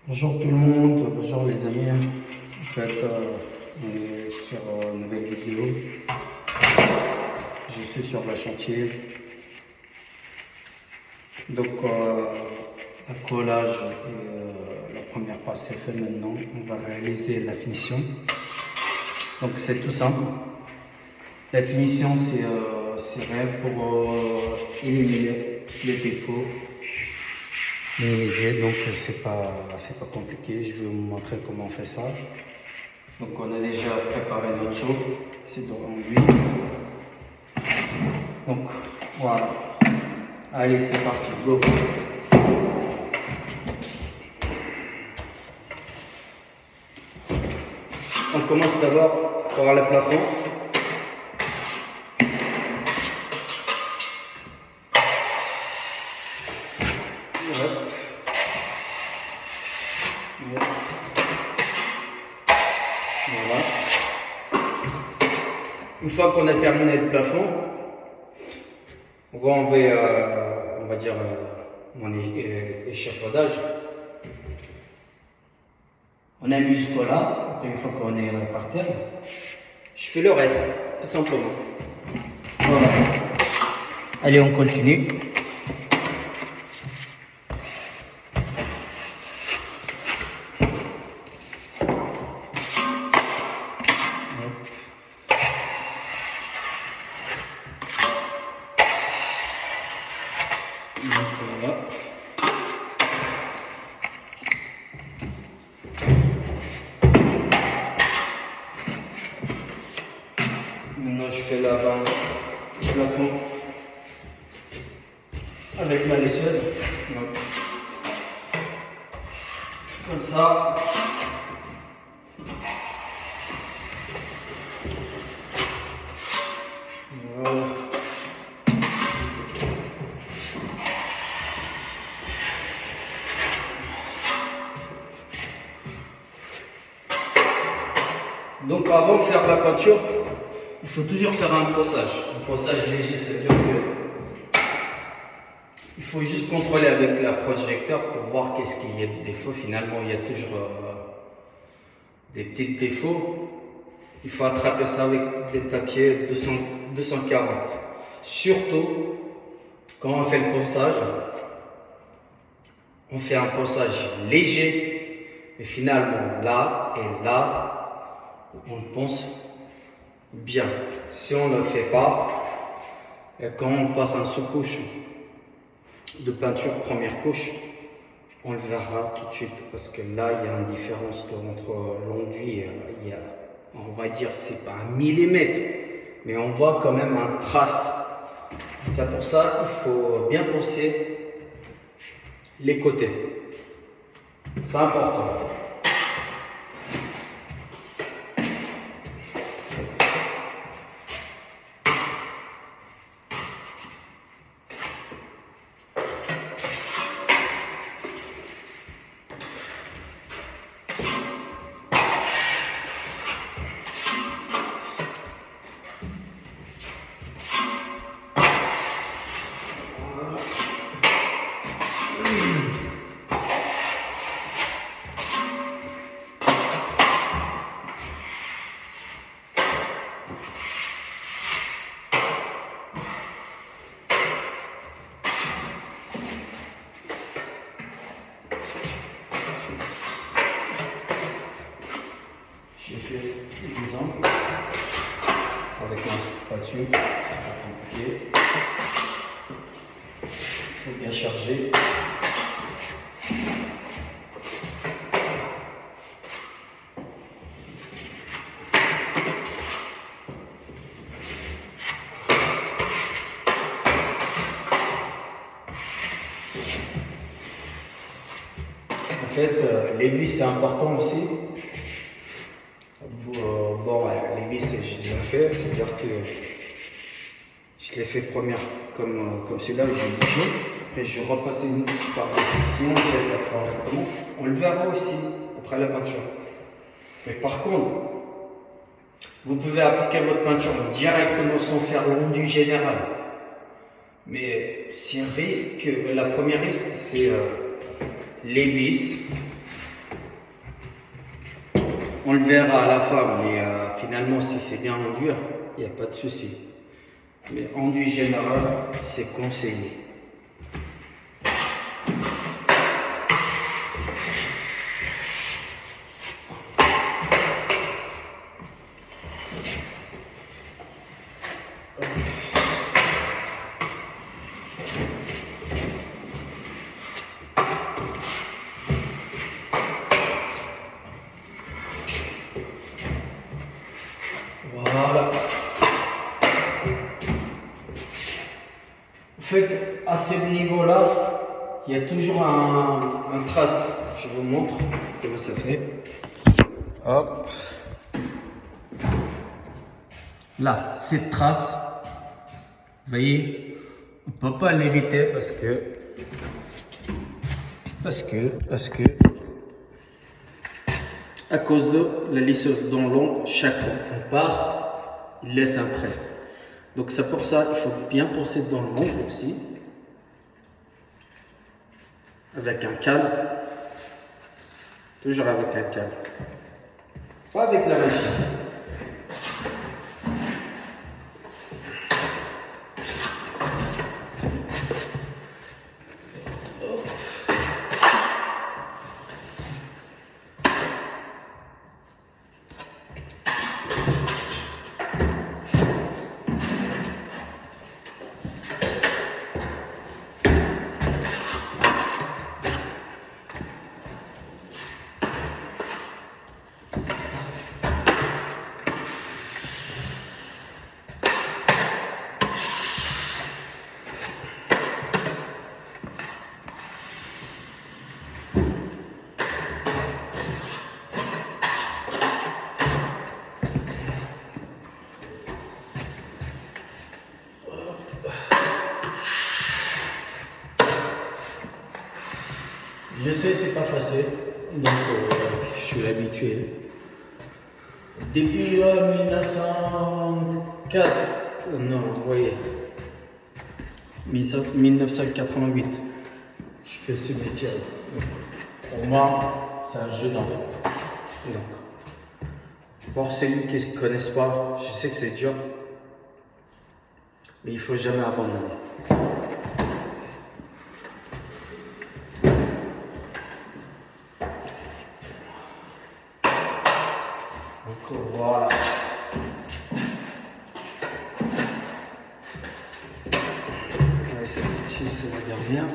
Bonjour tout le monde, bonjour les amis. En fait, on est sur une nouvelle vidéo. Je suis sur le chantier. Donc, un collage et la première passe est faite maintenant. On va réaliser la finition. Donc, c'est tout simple. La finition, c'est réel pour éliminer les défauts. Minimiser, donc c'est pas compliqué. Je vais vous montrer comment on fait ça. Donc on a déjà préparé notre seau, c'est de l'enduit. Donc voilà. Allez, c'est parti, go. On commence d'abord par le plafond. Voilà. Une fois qu'on a terminé le plafond, on va enlever, on va dire, mon échafaudage. On a mis jusqu'au là, après une fois qu'on est par terre, je fais le reste, tout simplement. Voilà. Allez, on continue. Voilà. Maintenant, je fais là-bas le plafond avec ma laisseuse. Comme ça. Voilà. Donc avant de faire la peinture, il faut toujours faire un ponçage. Un ponçage léger, c'est-à-dire que il faut juste contrôler avec le projecteur pour voir qu'est-ce qu'il y a de défaut. Finalement, il y a toujours des petits défauts. Il faut attraper ça avec des papiers 240. Surtout, quand on fait le ponçage, on fait un ponçage léger, mais finalement, là et là, on ponce bien. Si on ne le fait pas, et quand on passe en sous-couche de peinture première couche, on le verra tout de suite parce que là il y a une différence entre l'enduit, on va dire c'est pas un millimètre, mais on voit quand même un trace. C'est pour ça qu'il faut bien poncer les côtés. C'est important. J'ai fait des angles avec un spatule, c'est pas compliqué. Il faut bien charger. En fait, les vis c'est important aussi. Bon, les vis, j'ai déjà fait, c'est-à-dire que je l'ai fait première comme celui-là, j'ai bouché, après je repasse une par ici, on fait correctement. On le verra aussi après la peinture. Mais par contre, vous pouvez appliquer votre peinture directement sans faire l'enduit général. Mais c'est un risque, la première risque, c'est les vis. On le verra à la fin, mais finalement, si c'est bien enduit, il n'y a pas de souci. Mais enduit général, c'est conseillé. Voilà. En fait, à ce niveau-là, il y a toujours un trace. Je vous montre comment ça fait. Hop. Là, cette trace, vous voyez, on ne peut pas l'éviter parce que à cause de la lisseuse dans l'ongle, chaque fois qu'on passe, il laisse un trait. Donc c'est pour ça qu'il faut bien passer dans l'ongle aussi, avec un calme, toujours avec un calme, pas avec la machine. Je sais, c'est pas facile, donc je suis habitué. Depuis 1904, non, vous voyez, 1988, je fais ce métier. Pour moi, c'est un jeu d'enfant. Donc, pour ceux qui ne connaissent pas, je sais que c'est dur, mais il ne faut jamais abandonner. Donc voilà. Allez, c'est la dernière.